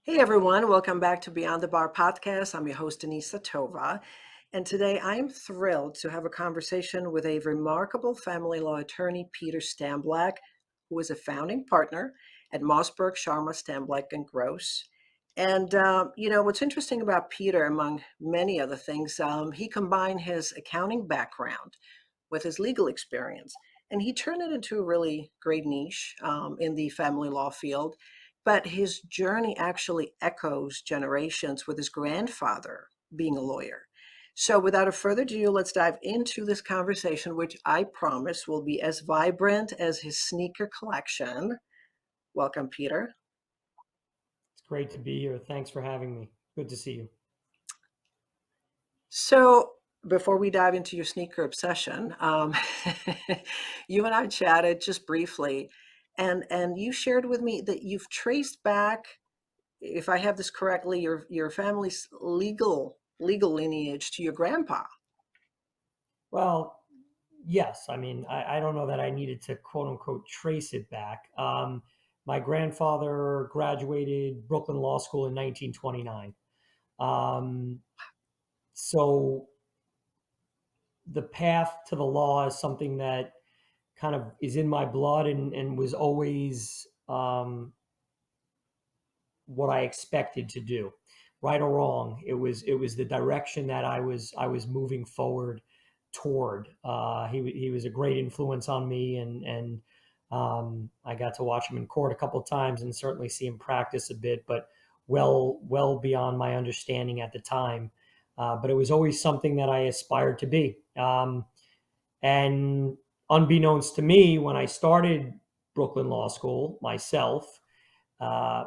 Hey everyone, welcome back to Beyond the Bar podcast. I'm your host, Denisa Tova. And today I am thrilled to have a conversation with a remarkable family law attorney, Peter Stambleck, who is a founding partner at Mosberg, Sharma, Stambleck, and Gross. And, what's interesting about Peter, among many other things, he combined his accounting background with his legal experience. And he turned it into a really great niche in the family law field. But his journey actually echoes generations with his grandfather being a lawyer. So, without a further ado, let's dive into this conversation, which I promise will be as vibrant as his sneaker collection. Welcome, Peter. It's great to be here. Thanks for having me. Good to see you. So, before we dive into your sneaker obsession, you and I chatted just briefly, and you shared with me that you've traced back, if I have this correctly, your family's legal lineage to your grandpa. Well, yes. I don't know that I needed to quote unquote trace it back. My grandfather graduated Brooklyn Law School in 1929. Um, so the path to the law is something that kind of is in my blood and was always what I expected to do, right or wrong. It was the direction that I was moving forward toward. He was a great influence on me, and I got to watch him in court a couple of times and certainly see him practice a bit, but well beyond my understanding at the time. But it was always something that I aspired to be. And unbeknownst to me, when I started Brooklyn Law School myself, uh,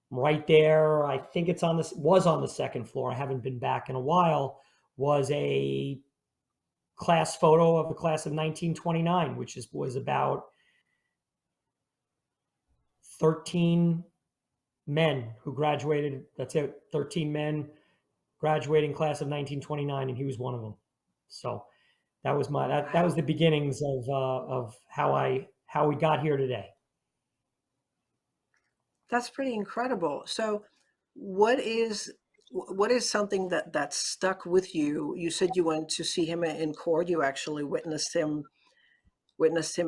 right there, I think it's on this was on the second floor. I haven't been back in a while. Was a class photo of the class of 1929, which was about 13 men who graduated. That's it, 13 men graduating class of 1929, and he was one of them. So that was Wow, the beginnings of how we got here today. that's pretty incredible. So, what is what is something that stuck with you? You said you went to see him in court. You actually witnessed him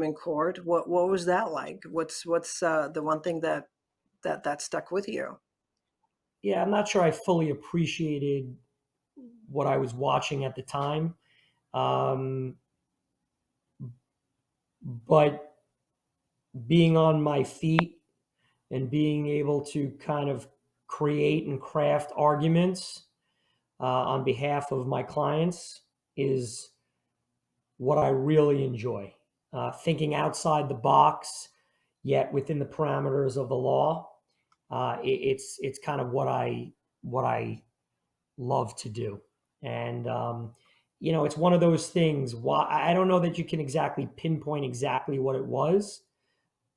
in court. What was that like? What's the one thing that stuck with you? Yeah, I'm not sure I fully appreciated what I was watching at the time. Um, but being on my feet and being able to kind of create and craft arguments on behalf of my clients is what I really enjoy. Thinking outside the box, yet within the parameters of the law. It's kind of what I love to do, and it's one of those things. Why I don't know that you can exactly pinpoint exactly what it was,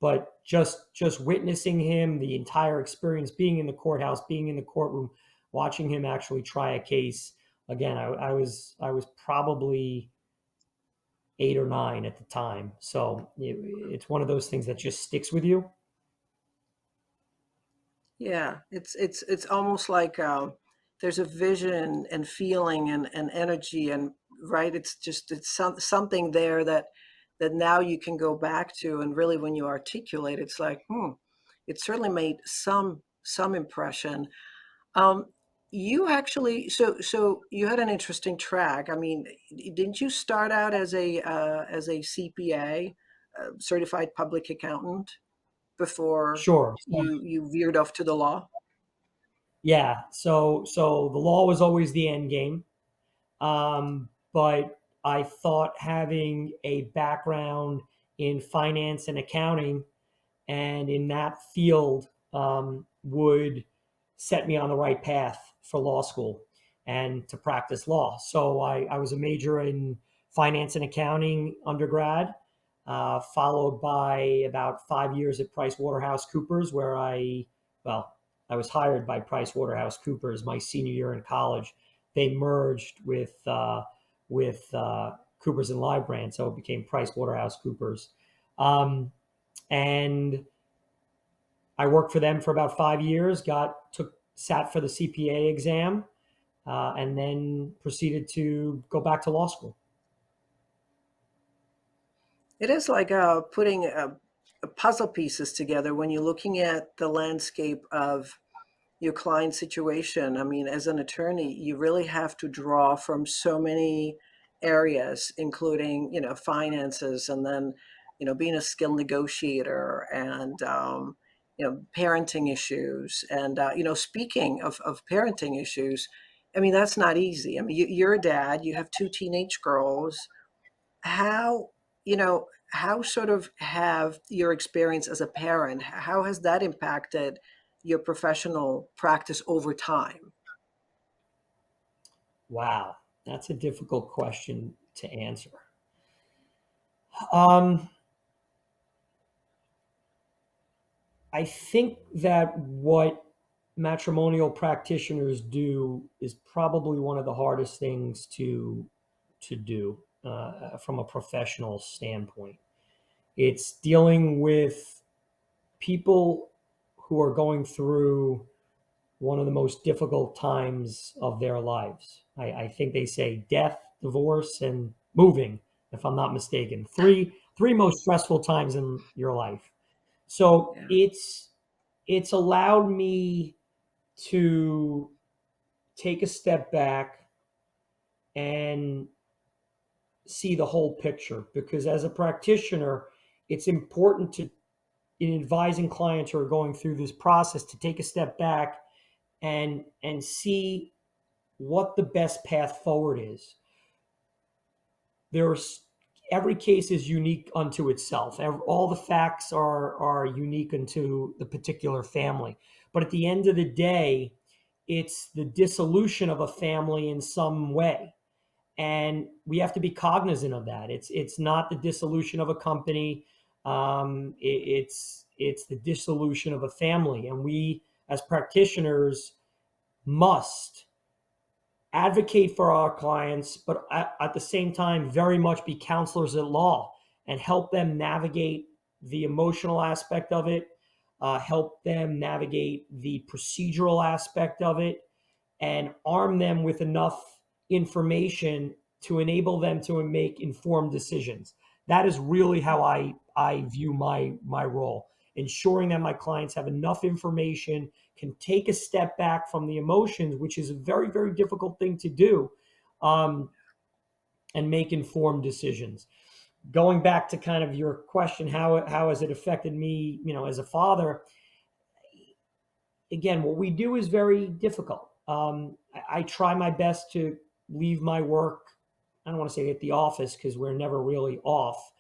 but just witnessing him, the entire experience, being in the courthouse, being in the courtroom, watching him actually try a case. Again, I was probably 8 or 9 at the time, so it's one of those things that just sticks with you. Yeah, it's almost like there's a vision and feeling and energy and right. It's something there that now you can go back to, and really when you articulate, it's like, it certainly made some impression. Um, you actually so you had an interesting track. I mean, didn't you start out as a CPA, certified public accountant, before Sure. you veered off to the law? Yeah. So the law was always the end game. But I thought having a background in finance and accounting and in that field would set me on the right path for law school and to practice law. So I was a major in finance and accounting undergrad, followed by about 5 years at Price Waterhouse Coopers, where well, I was hired by Price Waterhouse Coopers my senior year in college. They merged with Coopers and Lybrand, so it became Price Waterhouse Coopers. And I worked for them for about 5 years, sat for the CPA exam, and then proceeded to go back to law school. It is like putting puzzle pieces together when you're looking at the landscape of your client situation. I mean, as an attorney, you really have to draw from so many areas, including, finances, and then, being a skilled negotiator, and, parenting issues. And, speaking of parenting issues, I mean, that's not easy. I mean, you're a dad, you have two teenage girls. How, how sort of have your experience as a parent, how has that impacted your professional practice over time? Wow, that's a difficult question to answer. Um, I think that what matrimonial practitioners do is probably one of the hardest things to do from a professional standpoint. It's dealing with people who are going through one of the most difficult times of their lives. I think they say death, divorce, and moving, if I'm not mistaken. Three most stressful times in your life. So Yeah. it's allowed me to take a step back and see the whole picture, because as a practitioner, it's important to, in advising clients who are going through this process, to take a step back and see what the best path forward is. There's Every case is unique unto itself. All the facts are unique unto the particular family. But at the end of the day, it's the dissolution of a family in some way, and we have to be cognizant of that. It's not the dissolution of a company. It's the dissolution of a family, and we as practitioners must advocate for our clients, but at the same time, very much be counselors at law and help them navigate the emotional aspect of it, help them navigate the procedural aspect of it, and arm them with enough information to enable them to make informed decisions. That is really how I view my role, ensuring that my clients have enough information, can take a step back from the emotions, which is a very, very difficult thing to do, um, and make informed decisions. Going back to kind of your question, how has it affected me, as a father? Again, what we do is very difficult. I try my best to leave my work. I don't want to say at the office because we're never really off,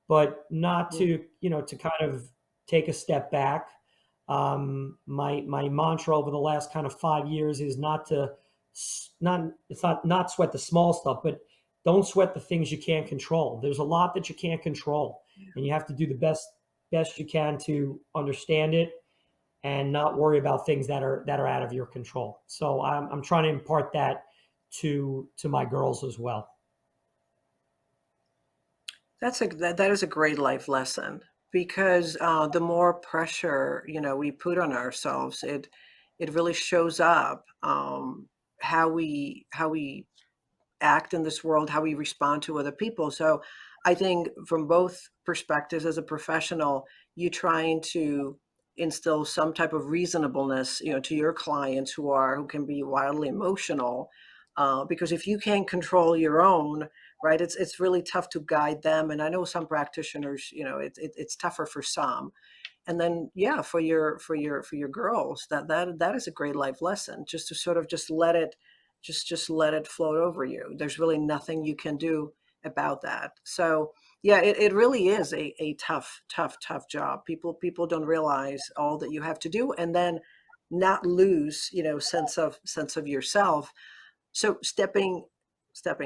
but not Mm. to, to kind of take a step back. My mantra over the last kind of 5 years is not to not sweat the small stuff, but don't sweat the things you can't control. There's a lot that you can't control, and you have to do the best you can to understand it and not worry about things that are out of your control. So I'm trying to impart that to my girls as well. That is a great life lesson, because the more pressure, we put on ourselves, it really shows up, how we act in this world, how we respond to other people. So I think from both perspectives, as a professional, you trying to instill some type of reasonableness, to your clients who can be wildly emotional, because if you can't control your own, right, it's really tough to guide them. And I know some practitioners, it's tougher for some. And then, yeah, for your girls, that is a great life lesson, just to sort of just let it float over you. There's really nothing you can do about that. So yeah, it really is a tough job. People don't realize all that you have to do, and then not lose, sense of yourself. So stepping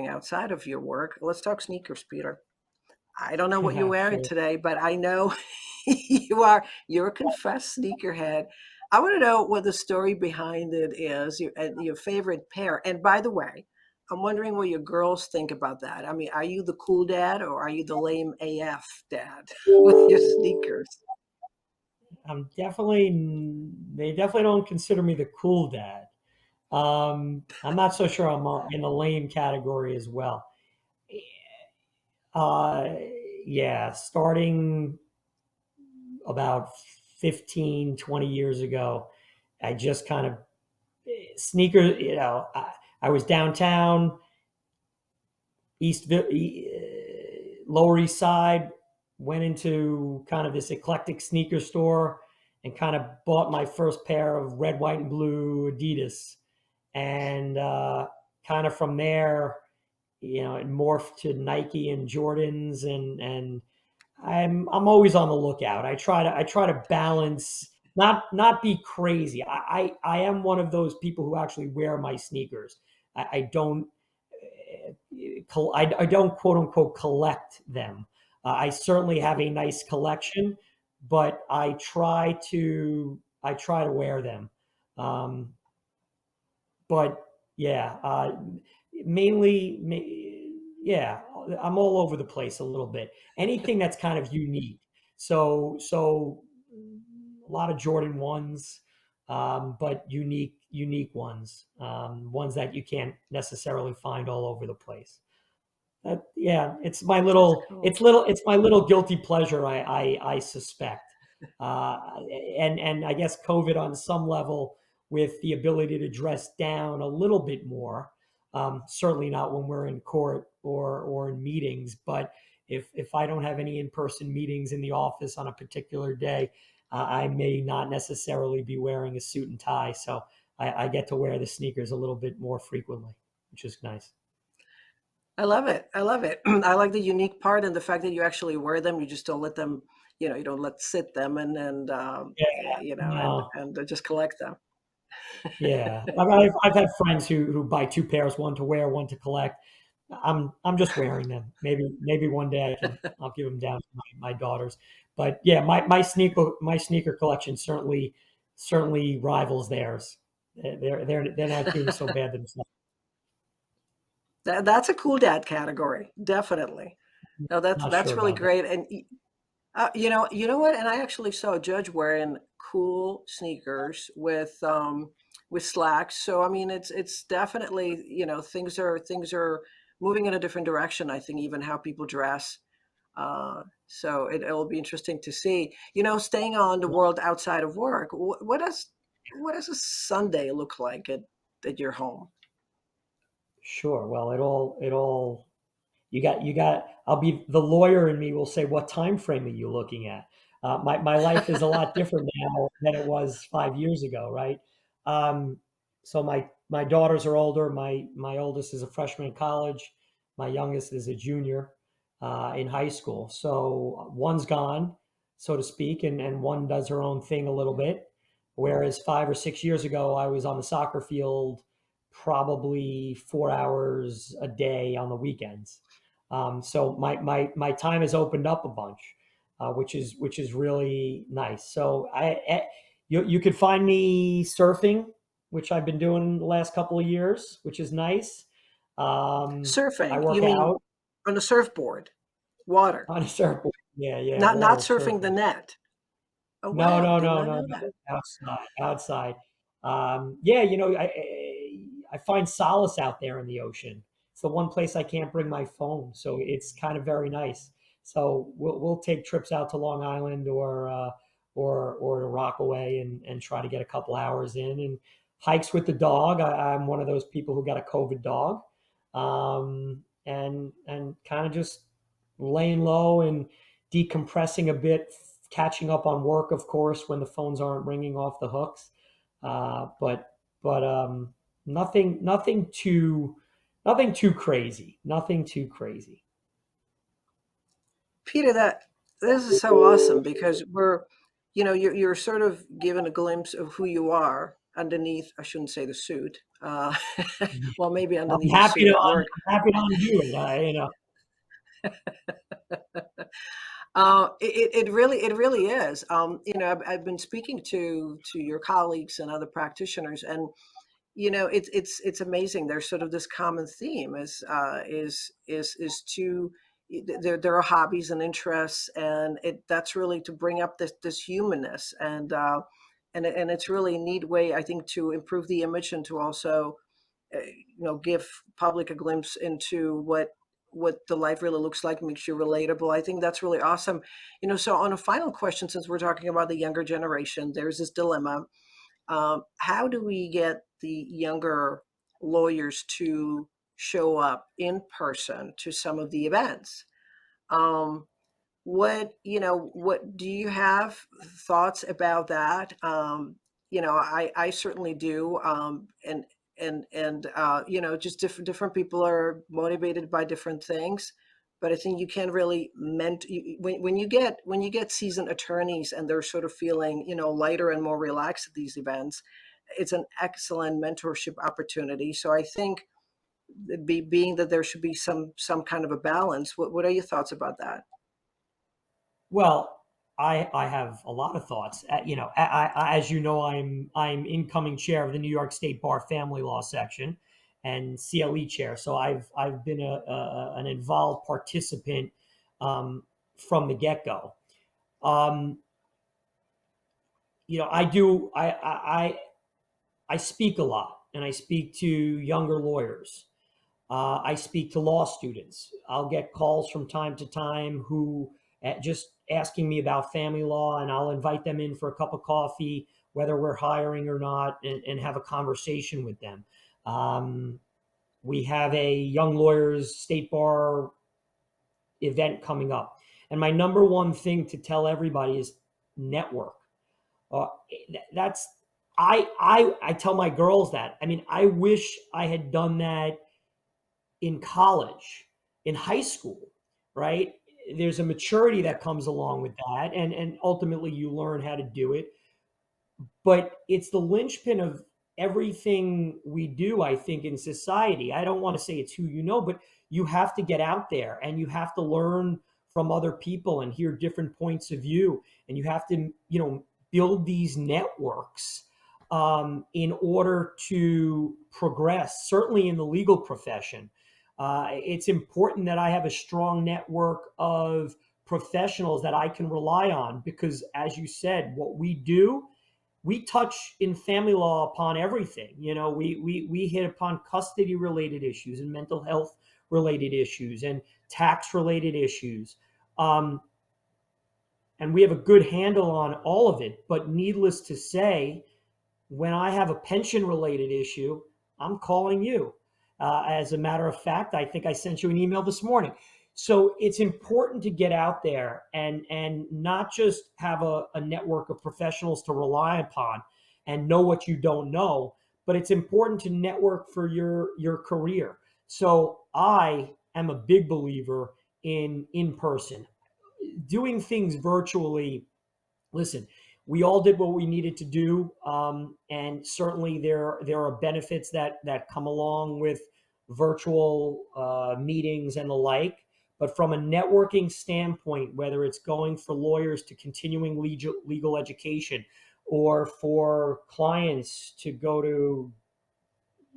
outside of your work, let's talk sneakers, Peter. I don't know what you're wearing Sure. today, but I know you're a confessed sneakerhead. I want to know what the story behind it is, your favorite pair. And by the way, I'm wondering what your girls think about that. I mean, are you the cool dad or are you the lame AF dad with your sneakers? I'm definitely, they definitely don't consider me the cool dad. I'm not so sure I'm in the lame category as well. Uh, yeah, starting about 15, 20 years ago, I just kind of sneakers, I was downtown, Lower East Side, went into kind of this eclectic sneaker store and kind of bought my first pair of red, white, and blue Adidas. And kind of from there, it morphed to Nike and Jordans, and I'm always on the lookout. I try to balance, not be crazy. I am one of those people who actually wear my sneakers. I don't I don't quote unquote collect them. I certainly have a nice collection, but I try to wear them. Um, but yeah, mainly, yeah, I'm all over the place a little bit. Anything that's kind of unique. So a lot of Jordan ones, but unique ones, ones that you can't necessarily find all over the place. Yeah, That's cool. it's my little guilty pleasure. I suspect, uh, and I guess COVID on some level with the ability to dress down a little bit more. Certainly not when we're in court or in meetings, but if I don't have any in person meetings in the office on a particular day, I may not necessarily be wearing a suit and tie. So I get to wear the sneakers a little bit more frequently, which is nice. I love it. I love it. I like the unique part and the fact that you actually wear them. You just don't let them, you don't let sit them Yeah, and no. just collect them. Yeah, I've had friends who buy two pairs, one to wear, one to collect. I'm just wearing them. Maybe one day I'll give them down to my daughters. But yeah, my sneaker collection certainly rivals theirs. They're not doing so bad themselves. That's a cool dad category, definitely. No, Not that's sure really about that. great. And you know what? And I actually saw a judge wearing cool sneakers with slacks. So I mean, it's definitely things are moving in a different direction. I think even how people dress. So it'll be interesting to see. Staying on the world outside of work. What does a Sunday look like at your home? Sure. Well, it all you got I'll be the lawyer in me will say, what time frame are you looking at? My life is a lot different now than it was 5 years ago, right? um, so my daughters are older. My oldest is a freshman in college. My youngest is a junior in high school. So one's gone, so to speak, and one does her own thing a little bit. Whereas 5 or 6 years ago, I was on the soccer field probably 4 hours a day on the weekends. So my time has opened up a bunch, which is really nice. So you could find me surfing, which I've been doing the last couple of years, which is nice. I Surfing? You work mean out on a surfboard, water, on a surfboard. Yeah, not water surfing the surfing. net? Oh No, wow, no, did no, not no, know no. that. Outside. Yeah, I find solace out there in the ocean. It's the one place I can't bring my phone, so it's kind of very nice. So we'll take trips out to Long Island or to Rockaway and try to get a couple hours in, and hikes with the dog. I'm one of those people who got a COVID dog, and kind of just laying low and decompressing a bit, catching up on work, of course, when the phones aren't ringing off the hooks. But nothing too crazy. Nothing too crazy. Peter, this is so awesome because you're sort of given a glimpse of who you are underneath. I shouldn't say the suit. Well, maybe I'm underneath the happy suit to at I'm, work. I'm happy to undo it. It really is. I've been speaking to your colleagues and other practitioners, and it's amazing. There's sort of this common theme is to there are hobbies and interests, and that's really to bring up this humanness, and it's really a neat way, I think, to improve the image and to also give public a glimpse into what the life really looks like, makes you relatable. I think that's really awesome. So on a final question, since we're talking about the younger generation, there's this dilemma. How do we get the younger lawyers to show up in person to some of the events? Um, what do you have thoughts about that? I certainly do. And just different people are motivated by different things. But I think you can really when you get seasoned attorneys and they're sort of feeling, lighter and more relaxed at these events, it's an excellent mentorship opportunity. So I think being that there should be some kind of a balance. What are your thoughts about that? Well, I have a lot of thoughts. As you know, I'm incoming chair of the New York State Bar Family Law section and CLE chair. So I've been an involved participant um, from the get go. Um, I do. I speak a lot, and I speak to younger lawyers. I speak to law students. I'll get calls from time to time who just asking me about family law, and I'll invite them in for a cup of coffee, whether we're hiring or not, and have a conversation with them. Um, we have a young lawyers state bar event coming up, and my number one thing to tell everybody is network. Uh, that's I tell my girls that. I mean, I wish I had done that in college, in high school, right? There's a maturity that comes along with that, and ultimately you learn how to do it. But it's the linchpin of everything we do, I think, in society. I don't want to say it's who you know, but you have to get out there and you have to learn from other people and hear different points of view, and you have to, build these networks in order to progress. Certainly in the legal profession, it's important that I have a strong network of professionals that I can rely on, because, as you said, what we do, we touch in family law upon everything. We hit upon custody related issues and mental health related issues and tax related issues. Um, and we have a good handle on all of it. But needless to say, when I have a pension related issue, I'm calling you. As a matter of fact, I think I sent you an email this morning. So it's important to get out there and not just have a network of professionals to rely upon and know what you don't know, but it's important to network for your career. So I am a big believer in person. Doing things virtually, listen, we all did what we needed to do, and certainly there are benefits that come along with virtual meetings and the like. But from a networking standpoint, whether it's going for lawyers to continuing legal education, or for clients to go to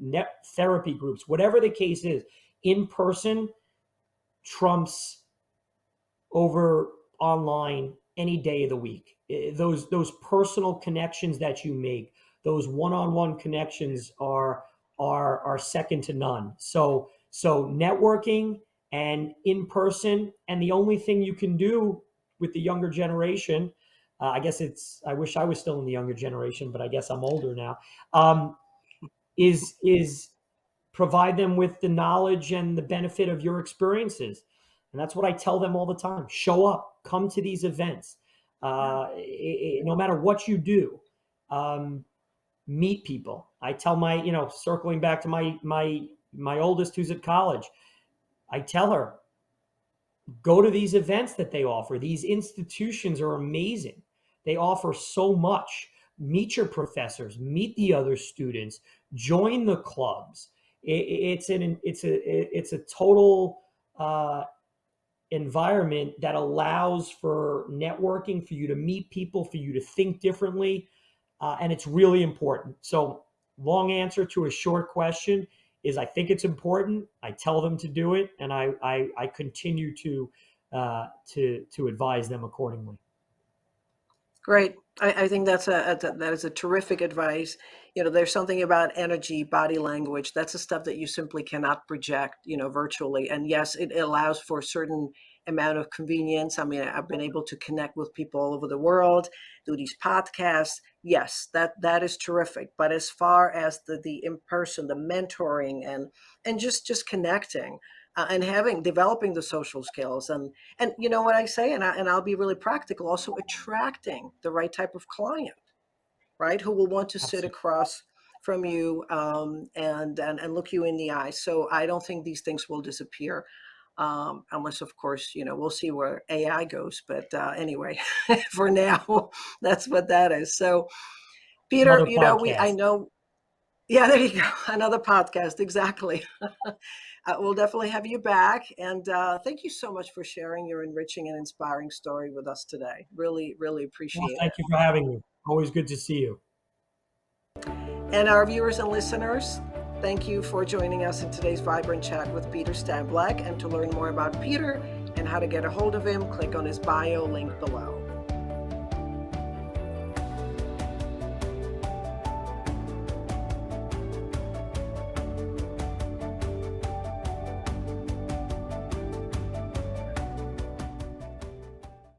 net therapy groups, whatever the case is, in person trumps over online any day of the week. Those personal connections that you make, those one-on-one connections are second to none. So networking and in person, and the only thing you can do with the younger generation, I guess I wish I was still in the younger generation, but I guess I'm older now. Is provide them with the knowledge and the benefit of your experiences. And that's what I tell them all the time. Show up, come to these events. Yeah. No matter what you do, meet people. I tell circling back to my oldest who's at college, I tell her, go to these events that they offer. These institutions are amazing. They offer so much. Meet your professors, meet the other students, join the clubs. It's a total environment that allows for networking, for you to meet people, for you to think differently, and it's really important. So, long answer to a short question: is I think it's important. I tell them to do it, and I continue to advise them accordingly. Great. I think that is a terrific advice. There's something about energy, body language. That's the stuff that you simply cannot project, virtually. And yes, it allows for a certain amount of convenience. I mean, I've been able to connect with people all over the world, do these podcasts. Yes, that is terrific. But as far as the in person, the mentoring and just connecting, and having developing the social skills, and you know what I say, and I'll be really practical, also attracting the right type of client, right? Who will want to sit Absolutely. across from you, and look you in the eye. So I don't think these things will disappear, unless, of course, we'll see where AI goes. But anyway, for now, that's what that is. So, Peter, Another I podcast. know. Yeah, there you go. Another podcast. Exactly. We'll definitely have you back. And thank you so much for sharing your enriching and inspiring story with us today. Really, really Well, appreciate thank it. you for having me. Always good to see you. And our viewers and listeners, thank you for joining us in today's vibrant chat with Peter Stambleck. And to learn more about Peter and how to get a hold of him, click on his bio link below.